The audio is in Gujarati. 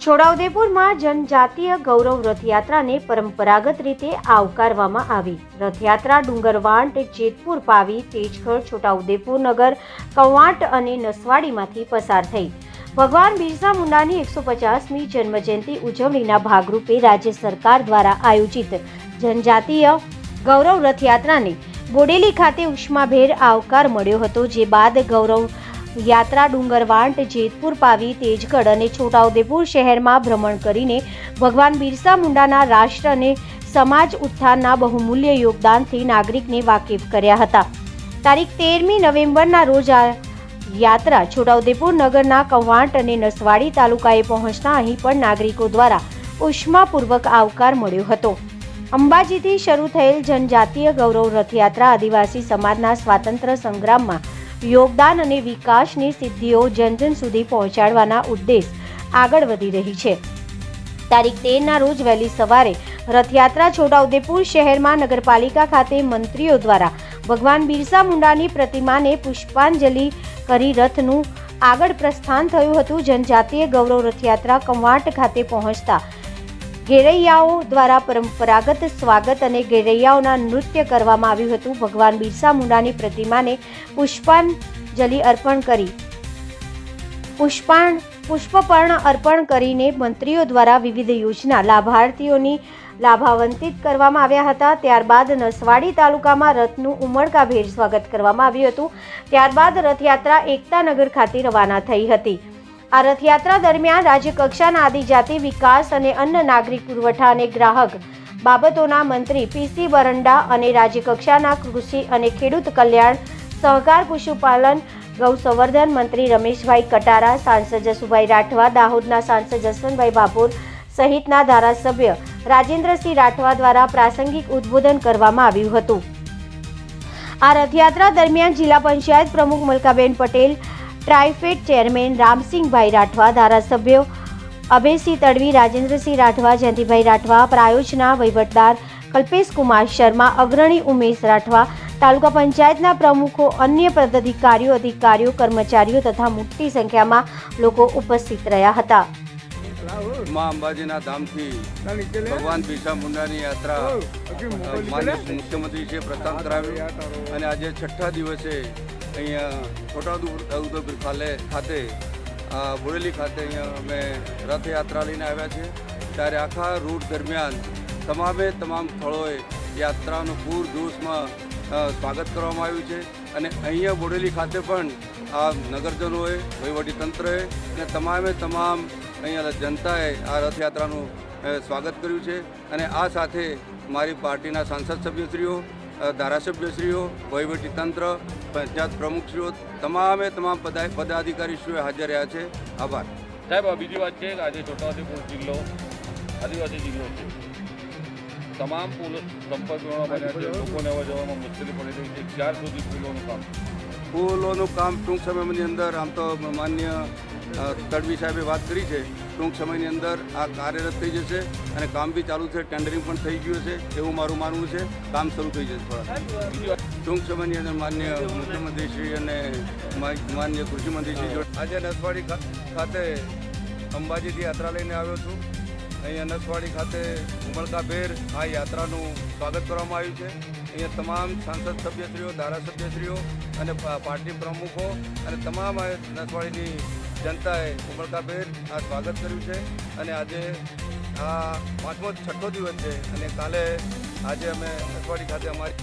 છોટાઉદેપુરમાં જનજાતીય ગૌરવ રથયાત્રાને પરંપરાગત રીતે આવકારવામાં આવી। રથયાત્રા ડુંગરવાંટ, જેતપુર, પાવી, તેજગઢ, છોટાઉદેપુર નગર, કવાંટ અને નસવાડીમાંથી પસાર થઈ। ભગવાન બિરસા મુંડાની 150મી જન્મજયંતિ ઉજવણીના ભાગરૂપે રાજ્ય સરકાર દ્વારા આયોજિત જનજાતીય ગૌરવ રથયાત્રાને બોડેલી ખાતે ઉષ્માભેર આવકાર મળ્યો હતો। જે બાદ ગૌરવ યાત્રા ડુંગરવાંટ, જેતપુર, પાવી, તેજગઢ અને છોટાઉદેપુર શહેરમાં ભ્રમણ કરીને ભગવાન બિરસા મુંડાના રાષ્ટ્ર અને સમાજ ઉત્થાનના બહુમૂલ્ય યોગદાનથી નાગરિકને વાકેફ કર્યા હતા। તારીખ 13મી નવેમ્બરના રોજ આ યાત્રા છોટાઉદેપુર નગરના કવાંટ અને નસવાડી તાલુકાએ પહોંચતા અહીં પણ નાગરિકો દ્વારા ઉષ્માપૂર્વક આવકાર મળ્યો હતો। અંબાજીથી શરૂ થયેલ જનજાતીય ગૌરવ રથયાત્રા આદિવાસી સમાજના સ્વાતંત્ર્ય સંગ્રામમાં યોગદાન અને વિકાસની સિદ્ધિઓ જન સુધી પહોંચાડવાના ઉદ્દેશ આગળ વધી રહી છે। તારીખ 13ના રોજ વહેલી સવારે રથયાત્રા છોટાઉદેપુર શહેરમાં નગરપાલિકા ખાતે મંત્રીઓ દ્વારા ભગવાન બિરસા મુંડાની પ્રતિમાને પુષ્પાંજલિ કરી રથનું આગળ પ્રસ્થાન થયું હતું। જનજાતીય ગૌરવ રથયાત્રા કવાંટ ખાતે પહોંચતા ગેરૈયાઓ દ્વારા પરંપરાગત સ્વાગત અને ગેરૈયાઓના નૃત્ય કરવામાં આવ્યું હતું। ભગવાન બિરસા મુંડાની પ્રતિમાને પુષ્પાંજલિ અર્પણ કરી પુષ્પપર્ણ અર્પણ કરીને મંત્રીઓ દ્વારા વિવિધ યોજના લાભાર્થીઓની લાભાન્વિત કરવામાં આવ્યા હતા। ત્યારબાદ નસવાડી તાલુકામાં રથનું ઉમળકાભેર સ્વાગત કરવામાં આવ્યું હતું। ત્યારબાદ રથયાત્રા એકતાનગર ખાતે રવાના થઈ હતી। આ રથયાત્રા દરમિયાન રાજ્યકક્ષાના આદિજાતિ વિકાસ અને અન્ન નાગરિક પુરવઠા અને ગ્રાહક બાબતોના મંત્રી પીસી બરંડા અને રાજ્યકક્ષાના કૃષિ અને ખેડૂત કલ્યાણ, સહકાર, પશુપાલન, ગૌસંવર્ધન મંત્રી રમેશભાઈ કટારા, સાંસદ જસુભાઈ રાઠવા, દાહોદના સાંસદ જસવંતભાઈ ભાભોર સહિતના ધારાસભ્ય રાજેન્દ્રસિંહ રાઠવા દ્વારા પ્રાસંગિક ઉદ્બોધન કરવામાં આવ્યું હતું। આ રથયાત્રા દરમિયાન જિલ્લા પંચાયત પ્રમુખ મલકાબેન પટેલ, ટ્રાઇફેડ ચેરમેન રામસિંહભાઈ રાઠવા, ધારાસભ્યો અભયસિંહ તડવી, રાજેન્દ્રસિંહ રાઠવા, જયંતિભાઈ રાઠવા, પ્રાયોજના વહીવટદાર કલ્પેશકુમાર શર્મા, અગ્રણી ઉમેશ રાઠવા, તાલુકા પંચાયતના પ્રમુખો, અન્ય પદાધિકારીઓ, અધિકારીઓ, કર્મચારીઓ તથા મોટી સંખ્યામાં લોકો ઉપસ્થિત રહ્યા હતા। માં અંબાજીના ધામથી ભગવાન બિરસા મુંડાની યાત્રા માન્ય મુખ્યમંત્રી છે પ્રસ્થાન કરાવ્યું અને આજે છઠ્ઠા દિવસે અહીંયા છોટાઉદેપુર ખાતે બોડેલી ખાતે અહીંયા અમે રથયાત્રા લઈને આવ્યા છે। ત્યારે આખા રૂટ દરમિયાન તમામ સ્થળોએ યાત્રાનું પૂરજોશમાં સ્વાગત કરવામાં આવ્યું છે અને અહીંયા બોડેલી ખાતે પણ આ નગરજનોએ, વહીવટીતંત્રએ અને તમામ અહીંયા જનતાએ આ રથયાત્રાનું સ્વાગત કર્યું છે। અને આ સાથે મારી પાર્ટીના સાંસદ સભ્યશ્રીઓ, ધારાસભ્યશ્રીઓ, વહીવટીતંત્ર, પંચાયત પ્રમુખશ્રીઓ, તમામ પદાધિકારીશ્રીઓ હાજર રહ્યા છે। આભાર સાહેબ। બીજી વાત છે કે આજે છોટાઉદેપુર જિલ્લો આદિવાસી જિલ્લો છે। તમામ પુલ સંપર્ક બન્યા છે, લોકોને આવવા જવામાં મુશ્કેલી પડી રહી છે। ક્યાર સુધી પુલોનું કામ ટૂંક સમયની અંદર, આમ તો માન્ય તડવી સાહેબે વાત કરી છે, ટૂંક સમયની અંદર આ કાર્યરત થઈ જશે અને કામ બી ચાલુ છે, ટેન્ડરિંગ પણ થઈ ગયું છે એવું મારું માનવું છે। કામ શરૂ થઈ જશે થોડા ટૂંક સમયની અંદર। માન્ય મુખ્યમંત્રીશ્રી અને માન્ય કૃષિમંત્રીશ્રી જોડે આજે નસવાડી ખાતે અંબાજીથી યાત્રા લઈને આવ્યો છું। અહીંયા નસવાડી ખાતે ઉમળકાભેર આ યાત્રાનું સ્વાગત કરવામાં આવ્યું છે। અહીંયા તમામ સાંસદ સભ્યશ્રીઓ, ધારાસભ્યશ્રીઓ અને પાર્ટી પ્રમુખો અને તમામ નસવાડીની જનતાએ ઉમળકાભેર આ સ્વાગત કર્યું છે અને આજે આ 5મો છઠ્ઠો દિવસ છે અને કાલે આજે અમે નસવાડી ખાતે અમારી